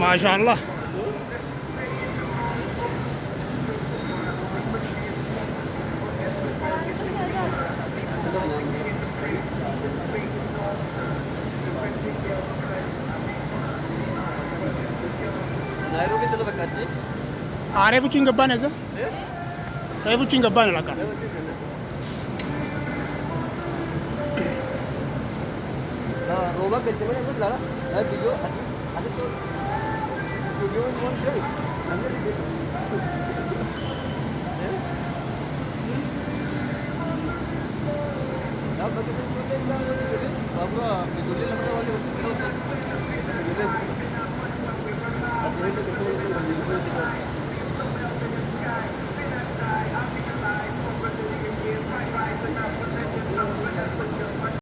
माशाअल्लाह. Are bucin gaba ne za? Are bucin gaba ne laka. Roba kecil mana itu lah. Video ada tu video pun jadi. Anda di sini. Dah betul betul dah. Bapak video ni lama